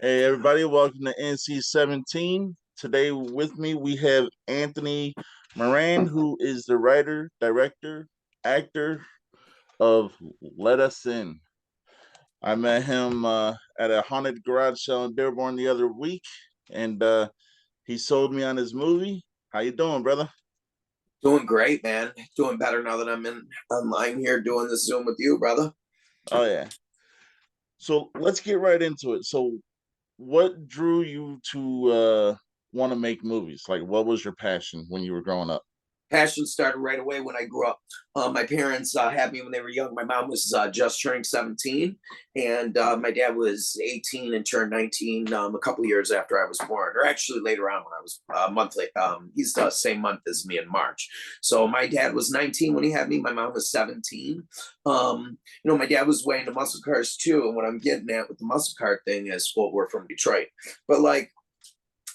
Hey everybody, welcome to NC-17. Today with me we have Anthony Moran, who is the writer, director, actor of Let Us In. I met him at a haunted garage sale in Dearborn the other week, and he sold me on his movie. How you doing, brother? Doing great, man. Doing better now that I'm in online here doing this Zoom with you, brother. Oh yeah. So let's get right into it. So what drew you to want to make movies? Like what was your passion when you were growing up? Passion started right away when I grew up. My parents had me when they were young. My mom was just turning 17, and my dad was 18 and turned 19 a couple years after I was born, or actually later on when I was a month late. He's the same month as me in March. So my dad was 19 when he had me. My mom was 17. My dad was way into muscle cars too. And what I'm getting at with the muscle car thing is, well, we're from Detroit, but like,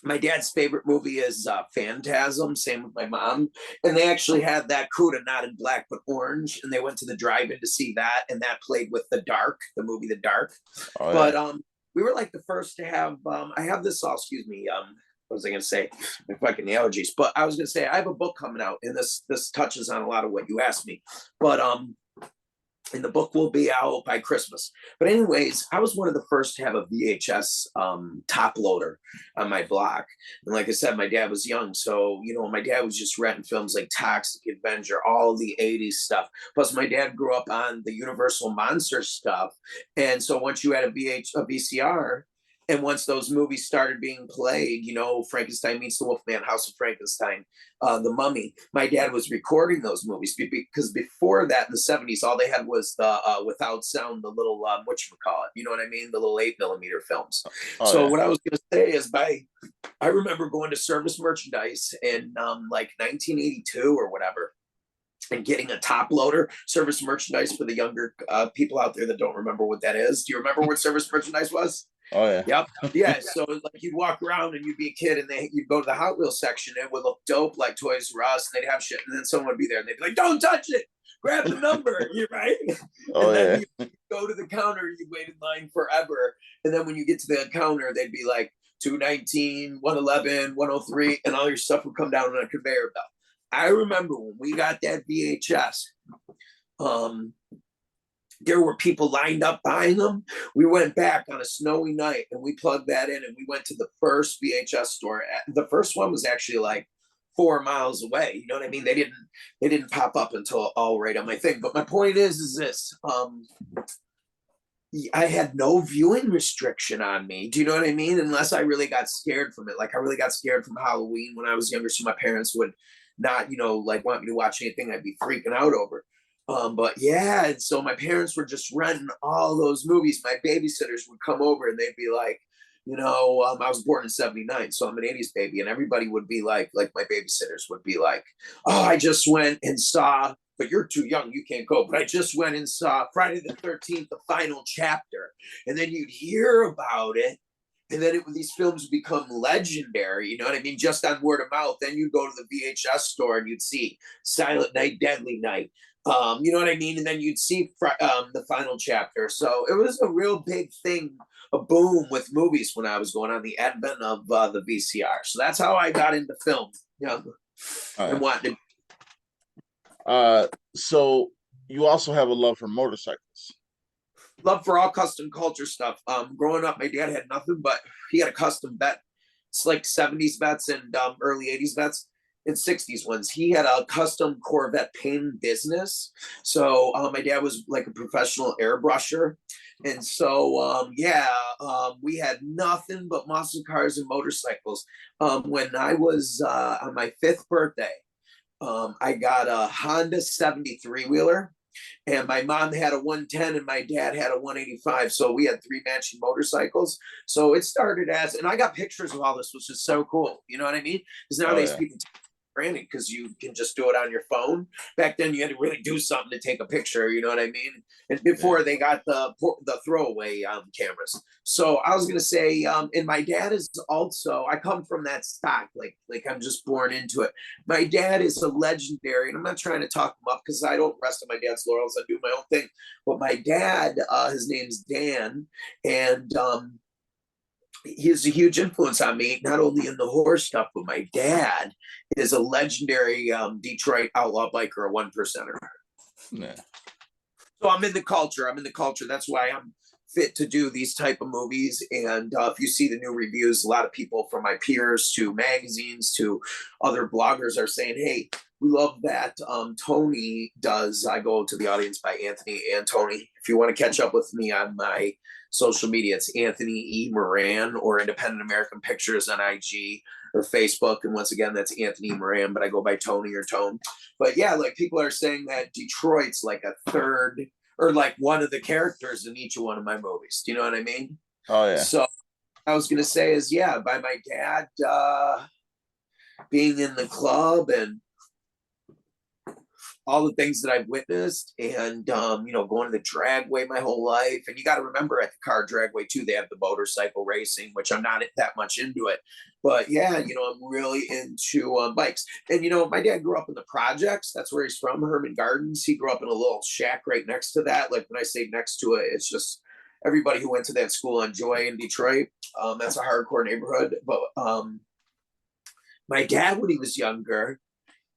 my dad's favorite movie is Phantasm. Same with my mom, and they actually had that Cuda not in black but orange, and they went to the drive-in to see that, and that played with The Dark, the movie The Dark. Oh But yeah. we were like the first to have. I have this. Excuse me. What was I going to say? My fucking allergies. But I was going to say I have a book coming out, and this touches on a lot of what you asked me. But and the book will be out by Christmas. But anyways, I was one of the first to have a VHS top loader on my block. And like I said, my dad was young. So, my dad was just renting films like Toxic Avenger, all of the 80s stuff. Plus, my dad grew up on the Universal Monster stuff. And so once you had a VCR, and once those movies started being played, Frankenstein Meets the Wolfman, House of Frankenstein, The Mummy, my dad was recording those movies because before that in the 70s, all they had was the without sound, the little, whatchamacallit, you know what I mean? The little 8mm films. Oh So yeah. what I was going to say is I remember going to Service Merchandise in like 1982 or whatever, and getting a top loader. Service Merchandise, for the younger people out there that don't remember what that is. Do you remember what Service Merchandise was? Oh yeah. Yep. Yeah. So like you'd walk around and you'd be a kid and you'd go to the Hot Wheels section and it would look dope like Toys R Us, and they'd have shit, and then someone would be there and they'd be like, "Don't touch it. Grab the number." You're right. Oh And then yeah. you go to the counter, you wait in line forever. And then when you get to the counter, they'd be like 219, 111, 103, and all your stuff would come down on a conveyor belt. I remember when we got that VHS, um, there were people lined up buying them. We went back on a snowy night and we plugged that in, and we went to the first VHS store. The first one was actually like 4 miles away. You know what I mean? They didn't pop up until all right on my thing. But my point is this. I had no viewing restriction on me. Do you know what I mean? Unless I really got scared from it. Like I really got scared from Halloween when I was younger, so my parents would not, like want me to watch anything I'd be freaking out over. But yeah, and so my parents were just renting all those movies. My babysitters would come over and they'd be like, I was born in '79, so I'm an '80s baby, and everybody would be like my babysitters would be like, "Oh, I just went and saw, but you're too young, you can't go. But I just went and saw Friday the 13th, the final chapter," and then you'd hear about it, and then these films would become legendary. You know what I mean? Just on word of mouth. Then you'd go to the VHS store and you'd see Silent Night, Deadly Night. You know what I mean? And then you'd see the final chapter. So it was a real big thing, a boom with movies when I was going on the advent of the VCR. So that's how I got into film. Oh, And yeah. wanted to. So you also have a love for motorcycles. Love for all custom culture stuff. Growing up, my dad had nothing, but he had a custom vet. It's like 70s vets and early 80s vets and 60s ones. He had a custom Corvette paint business. So my dad was like a professional airbrusher. And so, we had nothing but muscle cars and motorcycles. When I was on my fifth birthday, I got a Honda 73 wheeler, and my mom had a 110 and my dad had a 185. So we had three matching motorcycles. So it started and I got pictures of all this, which is so cool. You know what I mean? Because Oh nowadays yeah. people granted because you can just do it on your phone. Back then, you had to really do something to take a picture. You know what I mean? And Yeah. before they got the throwaway cameras. So I was gonna say, and my dad is also. I come from that stock, like I'm just born into it. My dad is a legendary, and I'm not trying to talk him up because I don't rest on my dad's laurels. I do my own thing. But my dad, his name's Dan, and he is a huge influence on me, not only in the horror stuff, but my dad is a legendary Detroit outlaw biker, a one percenter. Yeah. So I'm in the culture. I'm in the culture. That's why I'm fit to do these type of movies. And if you see the new reviews, a lot of people from my peers to magazines to other bloggers are saying, "Hey, we love that Tony does." I go to the audience by Anthony and Tony. If you want to catch up with me on my social media, it's Anthony E. Moran or Independent American Pictures on IG or Facebook. And once again, that's Anthony Moran, but I go by Tony or Tone. But yeah, like people are saying that Detroit's like a third or like one of the characters in each one of my movies. Do you know what I mean? Oh yeah. So I was gonna say is yeah, by my dad being in the club and all the things that I've witnessed and going to the dragway my whole life. And you got to remember at the car dragway too, they have the motorcycle racing, which I'm not that much into it. But yeah, I'm really into bikes. And my dad grew up in the projects. That's where he's from, Herman Gardens. He grew up in a little shack right next to that. Like when I say next to it, it's just everybody who went to that school on Joy in Detroit. That's a hardcore neighborhood. But my dad, when he was younger,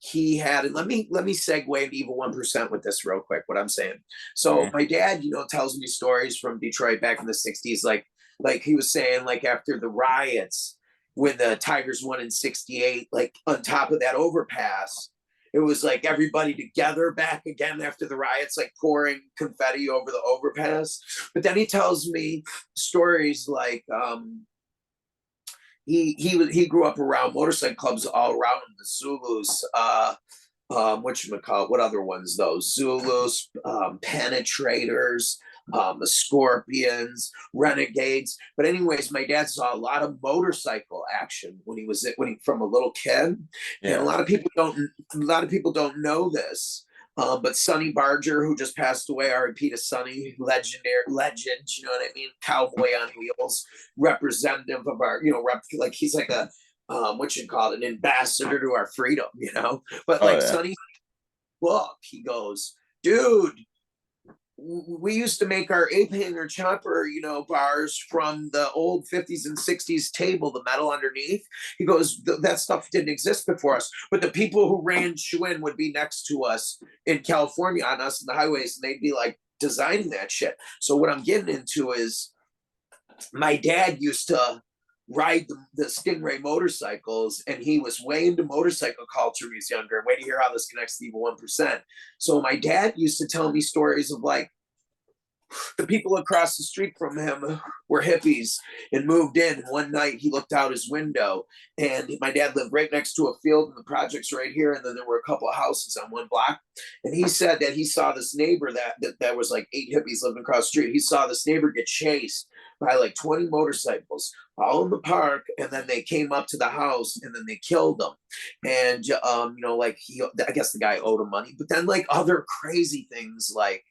he had, and let me segue into Evil 1% with this real quick, what I'm saying. So my dad, tells me stories from Detroit back in the 60s, like he was saying, like after the riots, when the Tigers won in 68, like on top of that overpass, it was like everybody together back again after the riots, like pouring confetti over the overpass. But then he tells me stories like he grew up around motorcycle clubs all around the Zulus. What other ones though? Zulus, penetrators, the Scorpions, Renegades. But anyways, my dad saw a lot of motorcycle action when he from a little kid, and Yeah. a lot of people don't know this. But Sonny Barger, who just passed away, R.I.P. to Sonny, legend, you know what I mean? Cowboy on wheels, representative of our, like he's like a, what you call it, an ambassador to our freedom, But Oh like yeah. Sonny's book, he goes, dude, we used to make our ape hanger chopper, bars from the old 50s and 60s table, the metal underneath. He goes, that stuff didn't exist before us. But the people who ran Schwinn would be next to us in California on us in the highways, and they'd be like designing that shit. So what I'm getting into is my dad used to ride the Stingray motorcycles, and he was way into motorcycle culture when he was younger. Wait to hear how this connects to Evil 1%. So my dad used to tell me stories of like the people across the street from him were hippies and moved in. One night he looked out his window, and my dad lived right next to a field, and the projects right here, and then there were a couple of houses on one block. And he said that he saw this neighbor that was like 8 hippies living across the street. He saw this neighbor get chased by like 20 motorcycles all in the park, and then they came up to the house and then they killed them. And like I guess the guy owed him money, but then like other crazy things like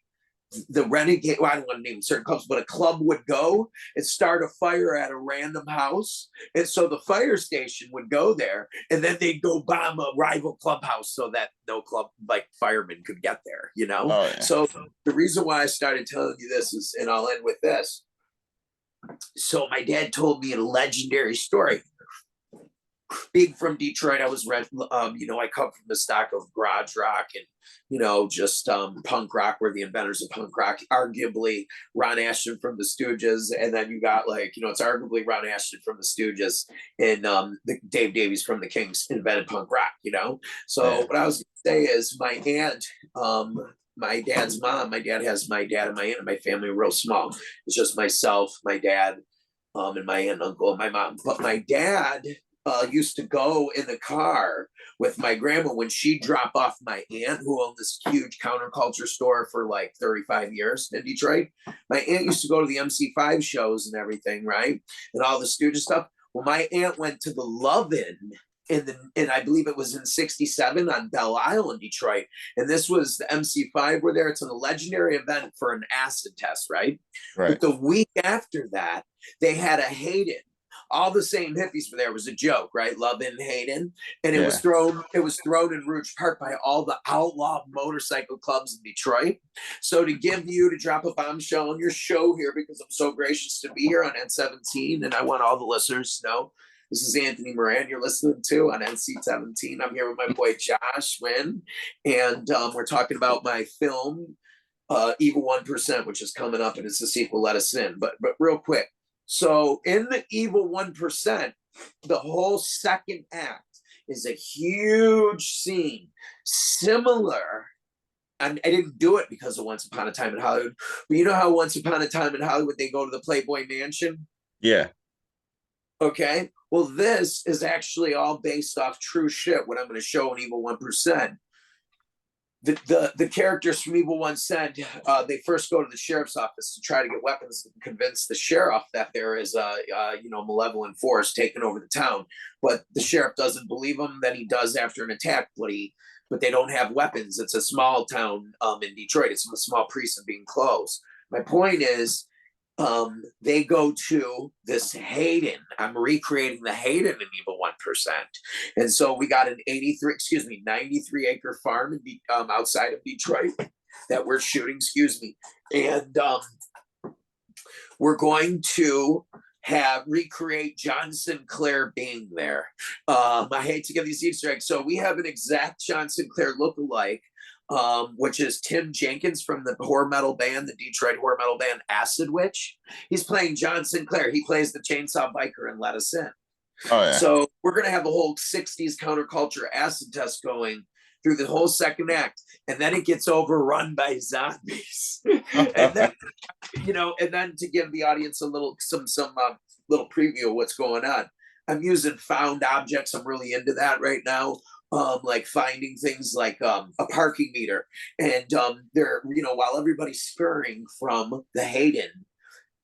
the Renegade, well, I don't want to name certain clubs, but a club would go and start a fire at a random house. And so the fire station would go there, and then they'd go bomb a rival clubhouse so that no club like firemen could get there. Oh yeah. So the reason why I started telling you this is, and I'll end with this. So my dad told me a legendary story. Being from Detroit, I was I come from the stock of garage rock and just punk rock. We're the inventors of punk rock. Arguably Ron Asheton from the Stooges, and then you got it's arguably Ron Asheton from the Stooges, and Dave Davies from the Kings invented punk rock. So Yeah. what I was gonna say is my aunt, my dad's mom. My dad has my dad and my aunt and my family real small. It's just myself, my dad, and my aunt, uncle, and my mom. But my dad used to go in the car with my grandma when she dropped off my aunt, who owned this huge counterculture store for like 35 years in Detroit. My aunt used to go to the MC5 shows and everything, right? And all the studio stuff. Well, my aunt went to the Love-In and I believe it was in 67 on Belle Isle in Detroit. And this was the MC5 were there. It's a legendary event for an acid test, right? Right. But the week after that, they had a Hayden all the same hippies were there. It was a joke, right? Love and Hayden. And Yeah. it was thrown in Rouge Park by all the outlaw motorcycle clubs in Detroit. So to drop a bombshell on your show here, because I'm so gracious to be here on N-17, and I want all the listeners to know this is Anthony Moran you're listening to on NC-17. I'm here with my boy Josh Wynn, and we're talking about my film, Evil 1%, which is coming up, and it's the sequel, Let Us In. But real quick, so in the Evil 1%, the whole second act is a huge scene similar. And I didn't do it because of Once Upon a Time in Hollywood, but you know how Once Upon a Time in Hollywood they go to the Playboy Mansion? Yeah. Okay. Well, this is actually all based off true shit. What I'm going to show in Evil 1%. The characters from Evil 1 said they first go to the sheriff's office to try to get weapons and convince the sheriff that there is a malevolent force taking over the town. But the sheriff doesn't believe him. Then he does after an attack, but they don't have weapons. It's a small town in Detroit. It's a small precinct being closed. My point is, they go to this Hayden. I'm recreating the Hayden in Evil 1%. And so we got an 93 acre farm outside of Detroit that we're shooting, and we're going to recreate John Sinclair being there. I hate to give these Easter eggs. So we have an exact John Sinclair lookalike, which is Tim Jenkins from the horror metal band, the Detroit horror metal band Acid Witch. He's playing John Sinclair. He plays the chainsaw biker in Let Us In. Oh yeah. So we're going to have a whole 60s counterculture acid test going through the whole second act, and then it gets overrun by zombies. and then to give the audience a little little preview of what's going on. I'm using found objects. I'm really into that right now. Like finding things like a parking meter, and they're while everybody's scurrying from the Hayden.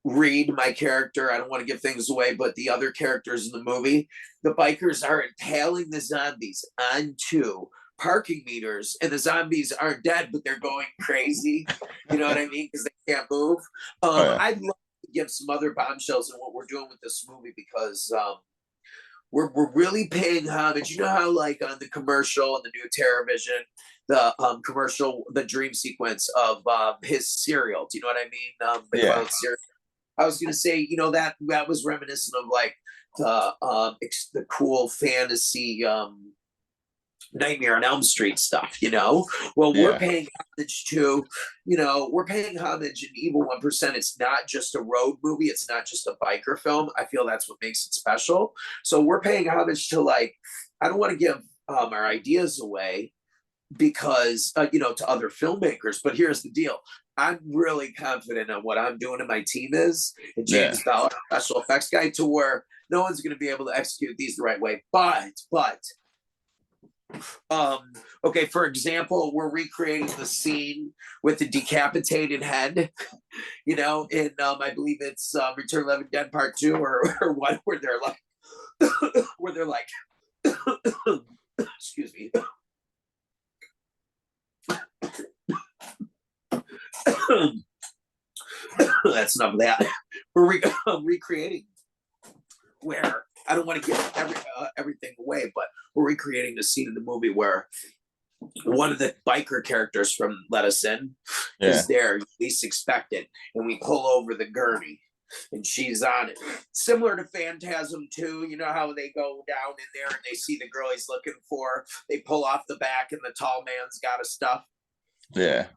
Reed, my character, I don't want to give things away, but the other characters in the movie, the bikers are impaling the zombies onto parking meters, and the zombies aren't dead, but they're going crazy. You know what I mean? Because they can't move. I'd love to give some other bombshells in what we're doing with this movie, because we're really paying homage. You know how, like, on the commercial and the new TerraVision, the commercial, the dream sequence of his cereal. Do you know what I mean? Yeah. Cereal. I was gonna say, that was reminiscent of like the cool fantasy Nightmare on Elm Street stuff. Well, we're paying homage to, we're paying homage in Evil 1%. It's not just a road movie. It's not just a biker film. I feel that's what makes it special. So we're paying homage to, like, I don't want to give our ideas away, because to other filmmakers, but here's the deal. I'm really confident in what I'm doing, and my team is, and James Bauer, special effects guy, to where no one's going to be able to execute these the right way. But okay, for example, we're recreating the scene with the decapitated head, in I believe it's Return of the Living Dead Part 2 or what, where they're like excuse me. That's enough of that. We're recreating where, I don't want to give everything away, but we're recreating the scene in the movie where one of the biker characters from Let Us In is there, least expected, and we pull over the gurney, and she's on it. Similar to Phantasm 2, you know how they go down in there and they see the girl he's looking for, they pull off the back and the tall man's got a stuff. Yeah.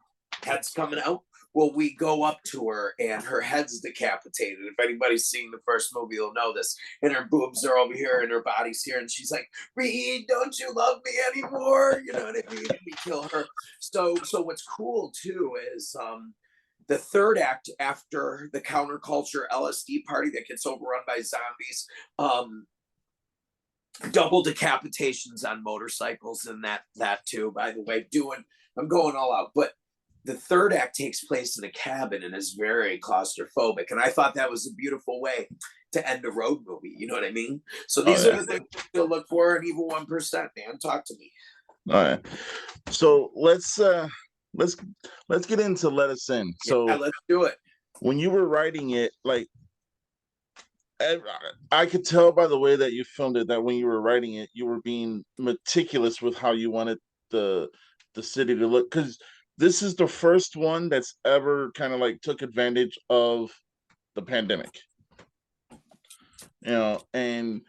Head's coming out. Well, we go up to her and her head's decapitated. If anybody's seen the first movie, they'll know this. And her boobs are over here and her body's here. And she's like, Reed, don't you love me anymore? You know what I mean? And we kill her. So what's cool, too, is the third act, after the counterculture LSD party that gets overrun by zombies, double decapitations on motorcycles, and that too, by the way, I'm going all out. But the third act takes place in a cabin and is very claustrophobic. And I thought that was a beautiful way to end a road movie. You know what I mean? So these are the things to look for in Evil 1%, man. Talk to me. All right. So let's get into Let Us In. So let's do it. When you were writing it, like, I could tell by the way that you filmed it that when you were writing it, you were being meticulous with how you wanted the the city to look. Because this is the first one that's ever kind of like took advantage of the pandemic. And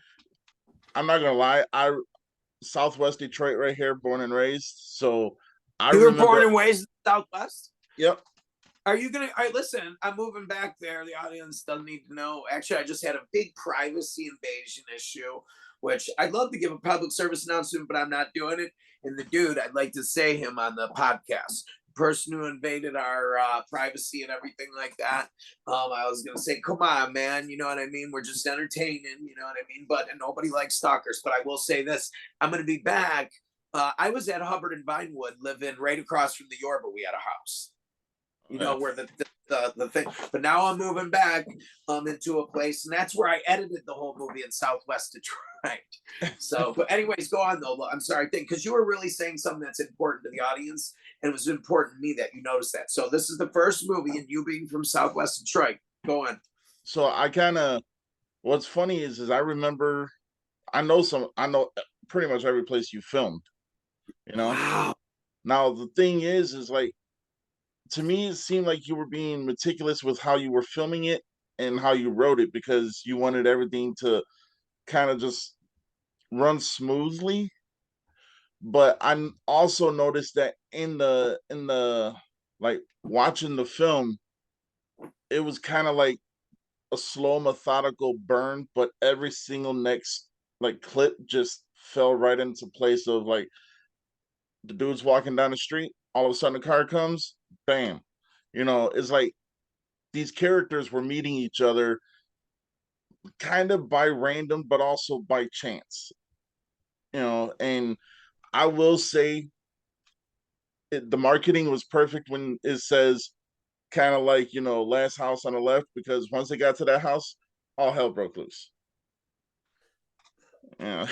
I'm not gonna lie, I Southwest Detroit right here, born and raised. So I You were born remember. and raised in the Southwest? Yep. Are you gonna? All right, listen. I'm moving back there. The audience doesn't need to know. Actually, I just had a big privacy invasion issue, which I'd love to give a public service announcement, but I'm not doing it. And the dude, I'd like to say him on the podcast. The person who invaded our privacy and everything like that. I was gonna say, come on, man. You know what I mean? We're just entertaining. You know what I mean? But and nobody likes stalkers. But I will say this: I'm gonna be back. I was at Hubbard and Vinewood, living right across from the Yorba. We had a house, you know, Yeah. where the thing. But now I'm moving back into a place, and that's where I edited the whole movie in Southwest Detroit. So, but anyways, go on though. I'm sorry, because you were really saying something that's important to the audience, and it was important to me that you noticed that. So this is the first movie, and you being from Southwest Detroit. Go on. So I kind of what's funny is I remember I know pretty much every place you filmed. You know. Wow. Now the thing is like to me it seemed like you were being meticulous with how you were filming it and how you wrote it because you wanted everything to kind of just run smoothly. But I also noticed that in the like watching the film, it was kind of like a slow methodical burn, but every single next like clip just fell right into place of like the dude's walking down the street, all of a sudden a car comes, bam. It's like these characters were meeting each other kind of by random, but also by chance. And I will say the marketing was perfect when it says kind of like, last house on the left, because once they got to that house, all hell broke loose. Yeah.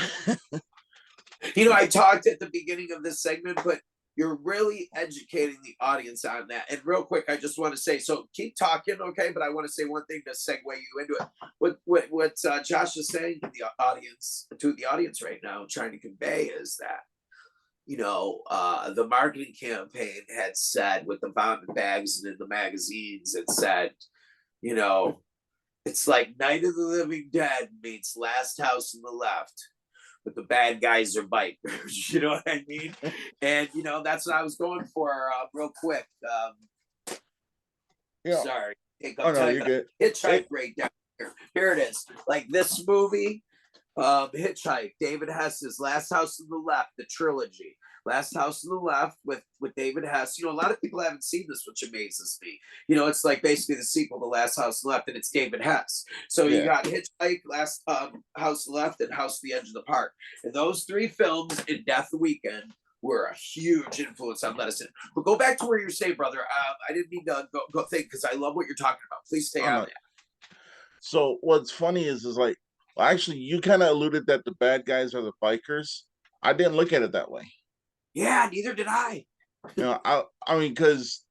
You know, I talked at the beginning of this segment, but you're really educating the audience on that. And real quick, I just want to say, so keep talking, okay? But I want to say one thing to segue you into it. What Josh is saying to the audience right now, trying to convey is that the marketing campaign had said with the vomit bags and in the magazines, it said, you know, it's like Night of the Living Dead meets Last House on the Left, but the bad guys are bikers. You know what I mean? And that's what I was going for. Real quick. Yeah. Sorry, take Oh up no, time, you're but good. hitchhike It, right down here. Here it is. Like this movie, Hitchhike, David Hess's Last House on the Left, the trilogy. Last House on the Left with David Hess. A lot of people haven't seen this, which amazes me. It's like basically the sequel to Last House on the Left, and it's David Hess. So you yeah. got Hitchhike, Last House on the Left, and House on the Edge of the Park. And those three films in Death Weekend were a huge influence on medicine. But go back to where you're saying, brother. I didn't mean to go think because I love what you're talking about. Please stay Oh on no. that. So what's funny is like, well, actually, you kind of alluded that the bad guys are the bikers. I didn't look at it that way. Yeah, neither did I. I mean, because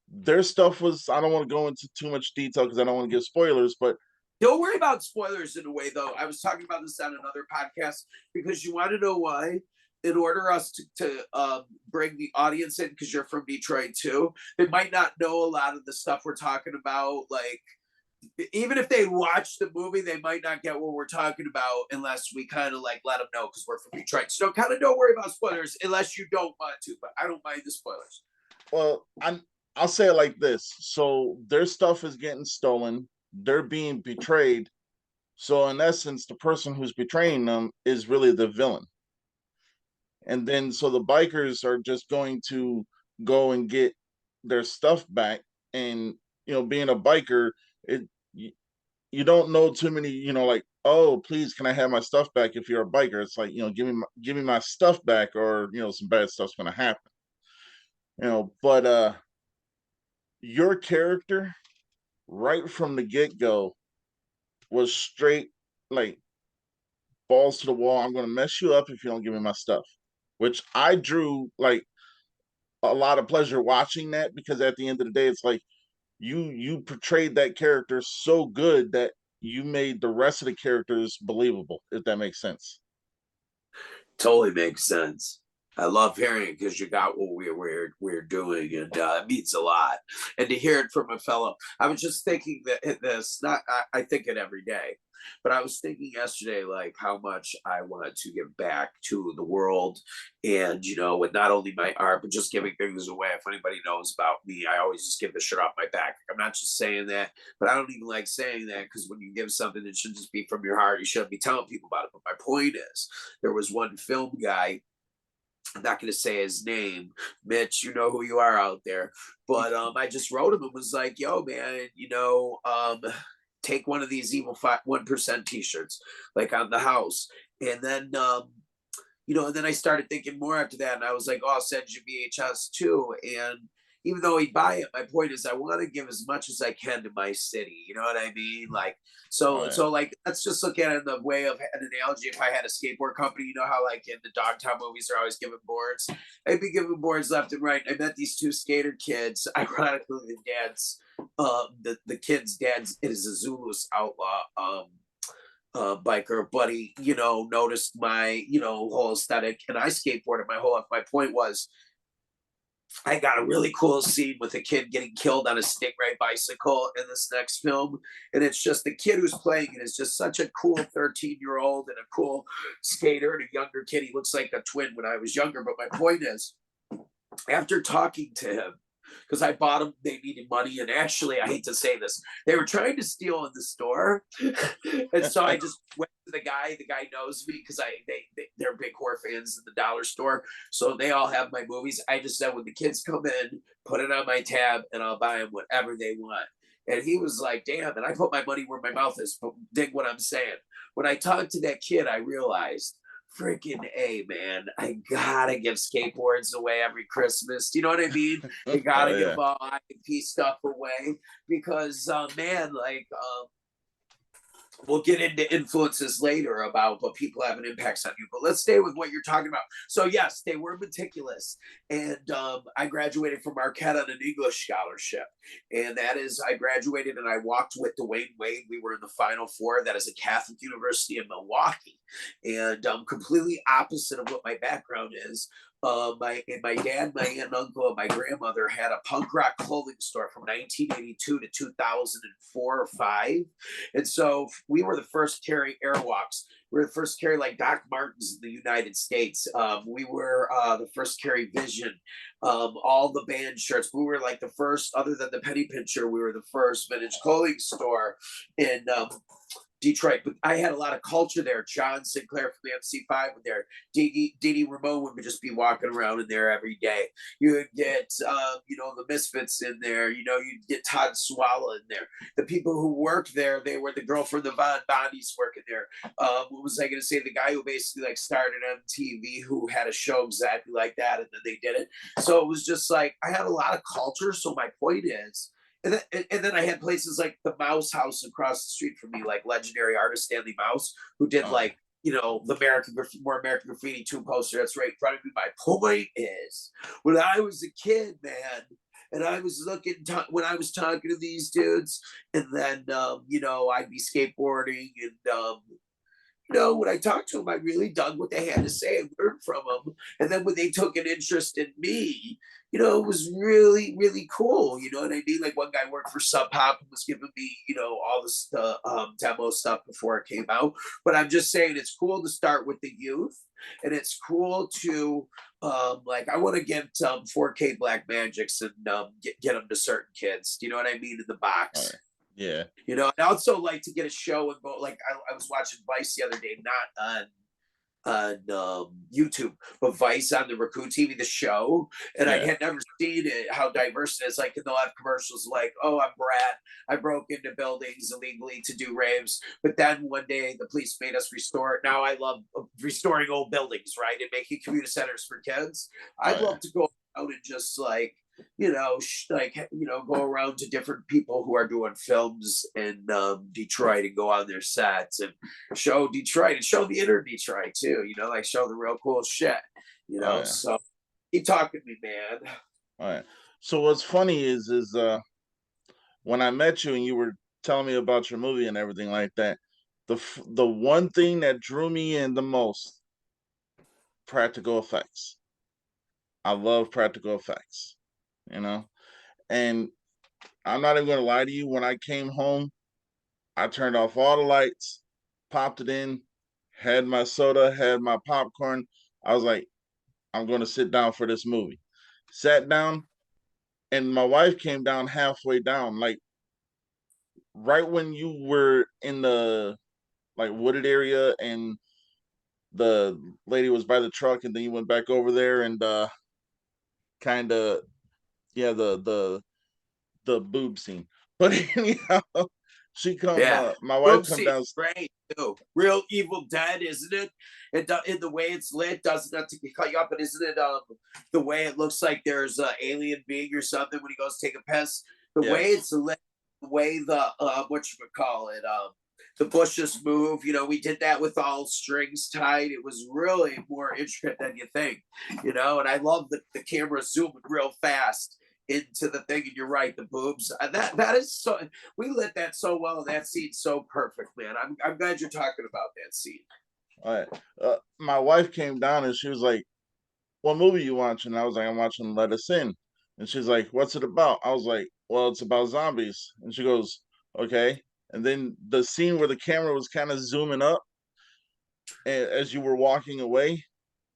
their stuff was. I don't want to go into too much detail because I don't want to give spoilers, but Don't worry about spoilers in a way, though. I was talking about this on another podcast because you want to know why. In order us to bring the audience in, because you're from Detroit too, they might not know a lot of the stuff we're talking about. Like, even if they watch the movie, they might not get what we're talking about unless we kind of like let them know because we're from Detroit. So don't worry about spoilers unless you don't want to. But I don't mind the spoilers. well, I'll say it like this. So their stuff is getting stolen. They're being betrayed. So in essence, the person who's betraying them is really the villain. And then so the bikers are just going to go and get their stuff back. And being a biker, it you don't know too many, like, oh, please, can I have my stuff back? If you're a biker, it's like, give me my stuff back, or some bad stuff's gonna happen. But your character right from the get-go was straight like balls to the wall. I'm gonna mess you up if you don't give me my stuff. Which I drew like a lot of pleasure watching that, because at the end of the day, it's like you portrayed that character so good that you made the rest of the characters believable, if that makes sense. Totally makes sense. I love hearing it because you got what we're doing, and it means a lot. And to hear it from a fellow, I was just thinking that this. Not, I think it every day, but I was thinking yesterday, like how much I want to give back to the world, and with not only my art, but just giving things away. If anybody knows about me, I always just give the shit off my back. I'm not just saying that, but I don't even like saying that because when you give something, it should just be from your heart. You shouldn't be telling people about it. But my point is, there was one film guy. I'm not going to say his name, Mitch. You know who you are out there. But I just wrote him and was like, "Yo, man, take one of these evil 1% T-shirts, like on the house." And then, and then I started thinking more after that, and I was like, "Oh, I'll send you VHS too." And even though he'd buy it, my point is, I want to give as much as I can to my city. You know what I mean? Like, Oh so, yeah, so like, let's just look at it in the way of an analogy. If I had a skateboard company, you know how like in the Dogtown movies, they're always giving boards. I'd be giving boards left and right. I met these two skater kids. Ironically, the kid's dad's is a Zulus outlaw. Biker, but he, noticed my, whole aesthetic, and I skateboarded my whole life. My point was, I got a really cool scene with a kid getting killed on a Stingray bicycle in this next film. And it's just the kid who's playing it is just such a cool 13-year-old and a cool skater and a younger kid. He looks like a twin when I was younger. But my point is, after talking to him, because I bought them, they needed money. And actually, I hate to say this, they were trying to steal in the store. And so I just went to the guy knows me because they're big horror fans in the dollar store. So they all have my movies. I just said, when the kids come in, put it on my tab and I'll buy them whatever they want. And he was like, damn. And I put my money where my mouth is. But dig what I'm saying. When I talked to that kid, I realized, freaking A, man, I gotta give skateboards away every Christmas. Do you know what I mean? I oh gotta yeah. give all IP stuff away because, man, like, we'll get into influences later about what people have an impacts on you, but let's stay with what you're talking about. So yes, they were meticulous, and I graduated from Marquette on an English scholarship, and that is, I graduated and I walked with Dwayne Wade. We were in the Final Four. That is a Catholic university in Milwaukee, and completely opposite of what my background is. My dad, my aunt, and uncle, and my grandmother had a punk rock clothing store from 1982 to 2004 or five, and so we were the first to carry Airwalks. We were the first to carry like Doc Martens in the United States. We were the first to carry Vision, all the band shirts. We were like the first, other than the Penny Pincher, we were the first vintage clothing store in Detroit. But I had a lot of culture there. John Sinclair from the MC5 was there. Dee Ramone would just be walking around in there every day. You would get, the Misfits in there. You'd get Todd Swalla in there. The people who worked there, they were the girl from the Von Bondies working there. What was I going to say? The guy who basically like started on TV, who had a show exactly like that, and then they did it. So it was just like I had a lot of culture. So my point is, and then I had places like the Mouse House across the street from me, like legendary artist Stanley Mouse, who did Oh yeah. like, the More American Graffiti 2 poster. That's right in front of me. My point is, when I was a kid, man, and I was when I was talking to these dudes, and then, I'd be skateboarding, and, when I talked to them, I really dug what they had to say and learned from them. And then when they took an interest in me, it was really, really cool. You know what I mean? Like one guy worked for Sub Pop and was giving me, all the demo stuff before it came out. But I'm just saying it's cool to start with the youth. And it's cool to, like, I want to get 4K Black Magics and get them to certain kids. Do you know what I mean? In the Oh yeah. box. Yeah. I'd also like to get a show and go. Like I was watching Vice the other day, not on YouTube, but Vice on the Rakuten TV, the show, and I Yeah. had never seen it. How diverse it is. Like, and they'll have commercials like, "Oh, I'm Brad. I broke into buildings illegally to do raves, but then one day the police made us restore it. Now I love restoring old buildings, right, and making community centers for kids. Oh I'd yeah. love to go out and just like." Go around to different people who are doing films in Detroit and go on their sets and show Detroit and show the inner Detroit too. Like show the real cool shit. Oh yeah. So keep talking to me, man. All right. So what's funny is when I met you and you were telling me about your movie and everything like that. The one thing that drew me in the most, practical effects. I love practical effects, you know. And I'm not even going to lie to you. When I came home, I turned off all the lights, popped it in, had my soda, had my popcorn. I was like, I'm going to sit down for this movie. Sat down, and my wife came down halfway down, like right when you were in the like wooded area and the lady was by the truck, and then you went back over there and kind of yeah the boob scene. But anyhow, Yeah. my wife come Oopsie, down. great too. Real Evil Dead, isn't it? In the way it's lit, doesn't have to cut you up, but isn't it the way it looks like there's an alien being or something when he goes to take a piss? The way Yes, it's lit, the way the what you would call it, the bushes move. You know, we did that with all strings tied. It was really more intricate than you think, you know. And I love the camera zooming real fast into the thing. And you're right, the boobs. That is so. We lit that so well. That scene's so perfect, man. I'm glad you're talking about that scene. all right. My wife came down and she was like, "What movie you watching?" I was like, "I'm watching Let Us In," and she's like, "What's it about?" I was like, "Well, it's about zombies," and she goes, "Okay." And then the scene where the camera was kind of zooming up as you were walking away,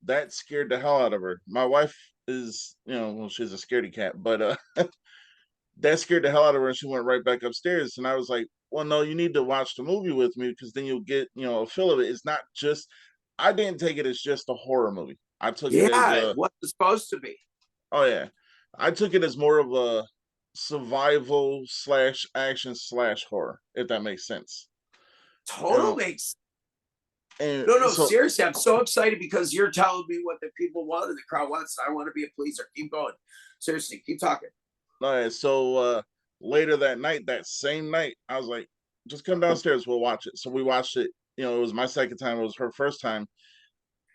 that scared the hell out of her. My wife is, well, she's a scaredy cat, but that scared the hell out of her, and she went right back upstairs. And I was like, "Well, no, you need to watch the movie with me because then you'll get, a feel of it. It's not just. I didn't take it as just a horror movie. I took it as Yeah, a, what it's supposed to be. oh yeah, I took it as more of a survival slash action slash horror, if that makes sense. You Total know, makes and no, no, so seriously. I'm so excited because you're telling me what the people want and the crowd wants. I want to be a pleaser. Keep going. Seriously, keep talking. all right, so later that night, that same night, I was like, just come downstairs, we'll watch it. So we watched it. It was my second time. It was her first time.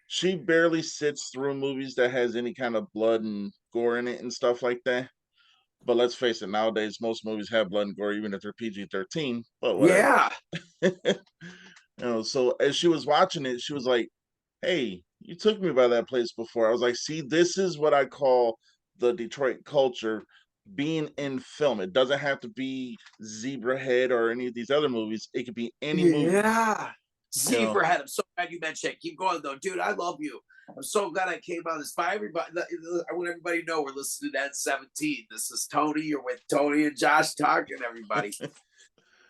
She barely sits through movies that has any kind of blood and gore in it and stuff like that. But let's face it, nowadays most movies have blood and gore, even if they're PG-13. But whatever. Yeah. So as she was watching it, she was like, "Hey, you took me by that place before." I was like, "See, this is what I call the Detroit culture being in film. It doesn't have to be Zebrahead or any of these other movies. It could be any movie." Yeah. You know, Zebrahead. I'm so glad you mentioned it. Keep going though, dude. I love you. I'm so glad I came on this. By everybody, I want everybody to know we're listening to N-17. This is Tony. You're with Tony and Josh talking. Everybody, two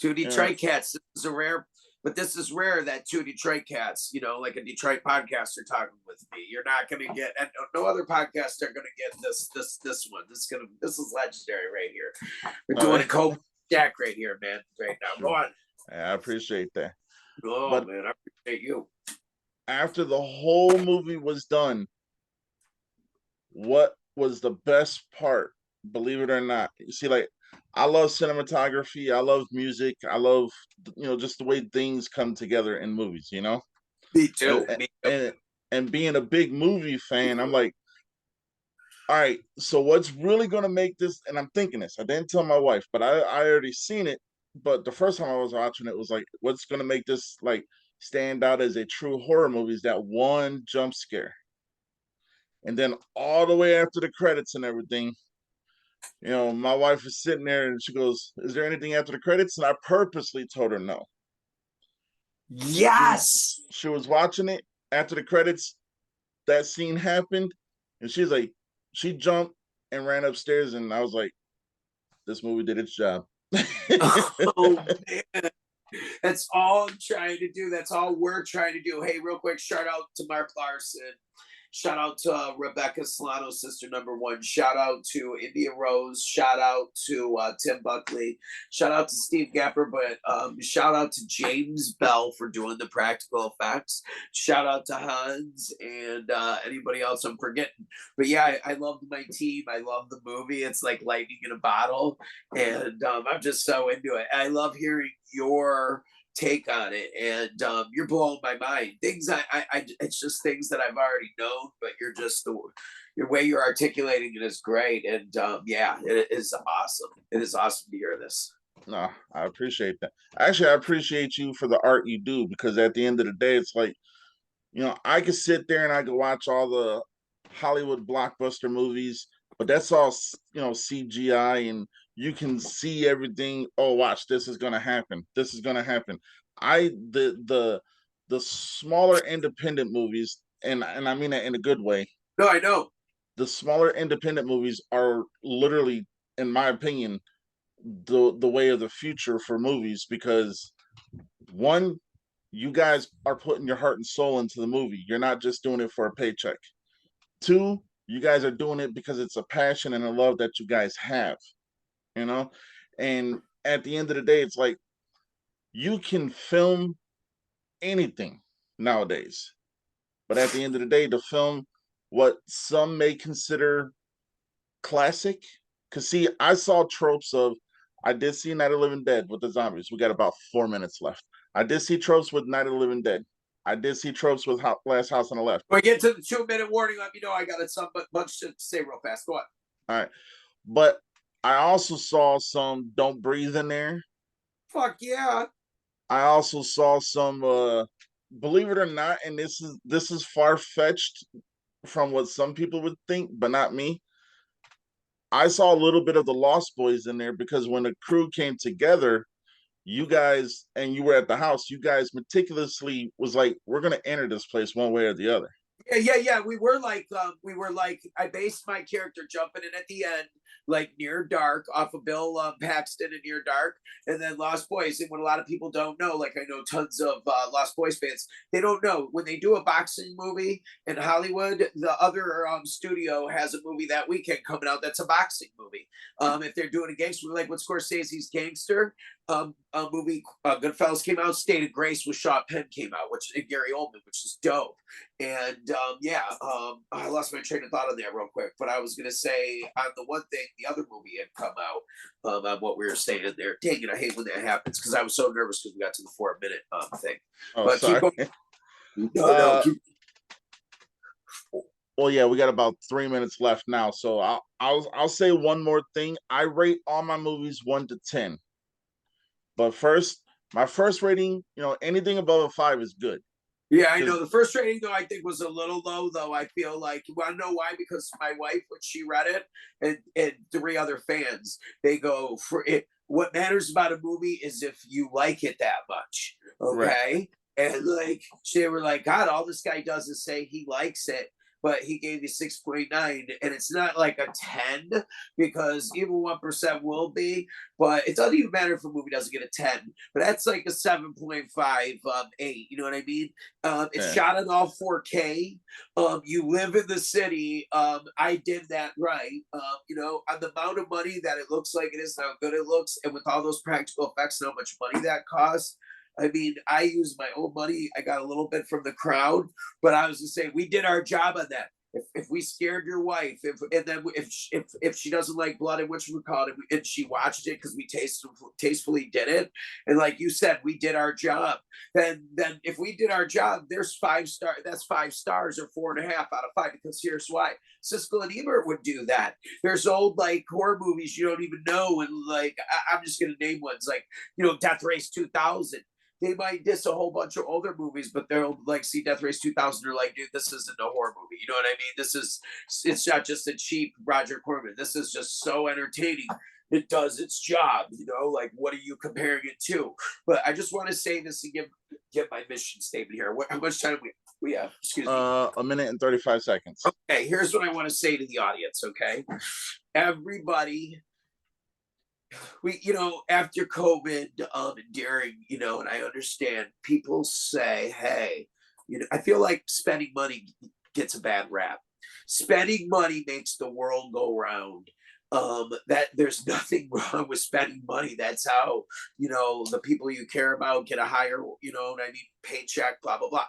you know, Detroit cats. This is a rare, but this is rare that two Detroit cats, like a Detroit podcaster talking with me. You're not going to get, and no other podcast are going to get this one. This is legendary right here. We're doing uh, a co Jack right here, man. Right now, go sure. on. I appreciate that. Oh But man, I appreciate you. after the whole movie was done, what was the best part? Believe it or not, you see, like, I love cinematography, I love music, I love just the way things come together in movies. Me And too. Me too. and and being a big movie fan, I'm like, all right, so what's really going to make this? And I'm thinking this. I didn't tell my wife, but I already seen it. But the first time I was watching it was like, what's going to make this like stand out as a true horror movie is that one jump scare. And then all the way after the credits and everything, my wife is sitting there and she goes, "Is there anything after the credits?" And I purposely told her no. She was Yes. she was watching it after the credits. That scene happened, and she's like, she jumped and ran upstairs, and I was like, this movie did its job. Oh man. That's all I'm trying to do. That's all we're trying to do. Hey, real quick, shout out to Mark Larson. Shout out to Rebecca Solano, sister number one. Shout out to India Rose. Shout out to Tim Buckley. Shout out to Steve Gapper. But shout out to James Bell for doing the practical effects. Shout out to Hans and anybody else I'm forgetting. But yeah, I loved my team. I love the movie. It's like lightning in a bottle. And I'm just so into it. I love hearing your take on it, and you're blowing my mind. Things it's just things that I've already known, but your way you're articulating it is great, and yeah, it is awesome. It is awesome to hear this. No, I appreciate that. Actually, I appreciate you for the art you do, because at the end of the day, it's like, I could sit there and I could watch all the Hollywood blockbuster movies, but that's all, CGI, and you can see everything. Oh, watch, this is gonna happen. This is gonna happen. I the smaller independent movies, and I mean that in a good way. No, I know. The smaller independent movies are literally, in my opinion, the way of the future for movies, because one, you guys are putting your heart and soul into the movie. You're not just doing it for a paycheck. Two, you guys are doing it because it's a passion and a love that you guys have, you know? And at the end of the day, it's like you can film anything nowadays. But at the end of the day, to film what some may consider classic, because see, I saw tropes of, I did see Night of the Living Dead with the zombies. We got about 4 minutes left. I did see tropes with Night of the Living Dead. I did see tropes with Last House on the Left. When we get to the 2 minute warning, let me know. I got some bunch to say real fast. Go on. All right. But I also saw some Don't Breathe in there. Fuck yeah. I also saw some believe it or not, and this is far-fetched from what some people would think, but not me. I saw a little bit of the Lost Boys in there, because when the crew came together, you guys, and you were at the house, you guys meticulously was like, we're gonna enter this place one way or the other. Yeah. We were like, I based my character jumping in at the end, like Near Dark, off of Bill Paxton and Near Dark, and then Lost Boys. And what a lot of people don't know, like I know tons of Lost Boys fans, they don't know when they do a boxing movie in Hollywood, the other studio has a movie that weekend coming out that's a boxing movie. If they're doing a gangster movie, like what Scorsese's Gangster a movie, Goodfellas came out, State of Grace with Shaw Penn came out, which and Gary Oldman, which is dope. And I lost my train of thought on that real quick, but I was gonna say on the one thing, the other movie had come out on what we were saying in there. Dang it, I hate when that happens because I was so nervous because we got to the 4 minute thing. Oh, But sorry. keep going. No, keep. Well, yeah, we got about 3 minutes left now, so I'll say one more thing. I rate all my movies 1 to 10, but first, my first rating, anything above a 5 is good. Yeah, I know. The first rating, though, I think was a little low, though. I feel like, you want to know why? Because my wife, when she read it, and three other fans, they go, for it. What matters about a movie is if you like it that much. Right. Okay. And like, they were like, God, all this guy does is say he likes it, but he gave you 6.9. And it's not like a 10 because even 1% will be, but it doesn't even matter if a movie doesn't get a 10, but that's like a 7.5, 8. You know what I mean? It's Yeah. shot in all 4K. You live in the city. I did that right. On the amount of money that it looks like it is, how good it looks, and with all those practical effects and how much money that costs. I mean, I used my own money. I got a little bit from the crowd, but I was just saying we did our job on that. If we scared your wife, if she doesn't like blood and which we called it, and she watched it because we tastefully did it, and like you said, we did our job. Then if we did our job, there's 5 star. That's 5 stars or 4.5 out of 5. Because here's why: Siskel and Ebert would do that. There's old like horror movies you don't even know, and like I'm just gonna name ones like Death Race 2000. They might diss a whole bunch of older movies, but they'll like see Death Race 2000. They're like, dude, this isn't a horror movie. You know what I mean? It's not just a cheap Roger Corman. This is just so entertaining. It does its job. Like what are you comparing it to? But I just want to say this and give my mission statement here. How much time we have? Excuse me. 1 minute and 35 seconds. Okay, here's what I want to say to the audience. Okay, everybody, after COVID, during, and I understand people say, hey, I feel like spending money gets a bad rap. Spending money makes the world go round. That there's nothing wrong with spending money. That's how, the people you care about get a higher, what I mean, paycheck, blah, blah, blah.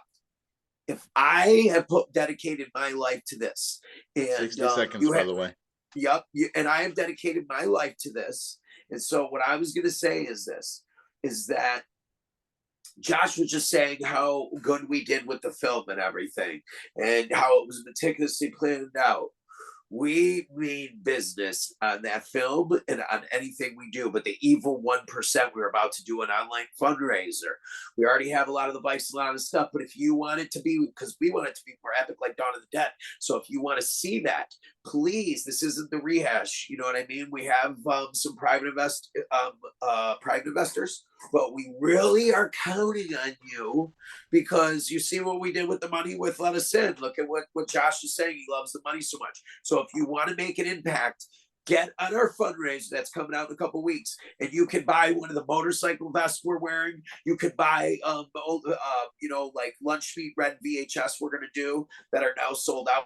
If I have dedicated my life to this, and 60 seconds, by the way. Yep. And I have dedicated my life to this. And so what I was going to say is that Josh was just saying how good we did with the film and everything and how it was meticulously planned out. We mean business on that film and on anything we do. But the evil 1%, we're about to do an online fundraiser. We already have a lot of the bikes, a lot of the stuff. But if you want it to be, because we want it to be more epic, like Dawn of the Dead. So if you want to see that, please, this isn't the rehash. You know what I mean? We have some private investors, but we really are counting on you because you see what we did with the money with Let Us In. Look at what Josh is saying. He loves the money so much. So if you want to make an impact, get on our fundraiser that's coming out in a couple weeks, and you can buy one of the motorcycle vests we're wearing. You could buy, like lunch meat red VHS we're gonna do that are now sold out.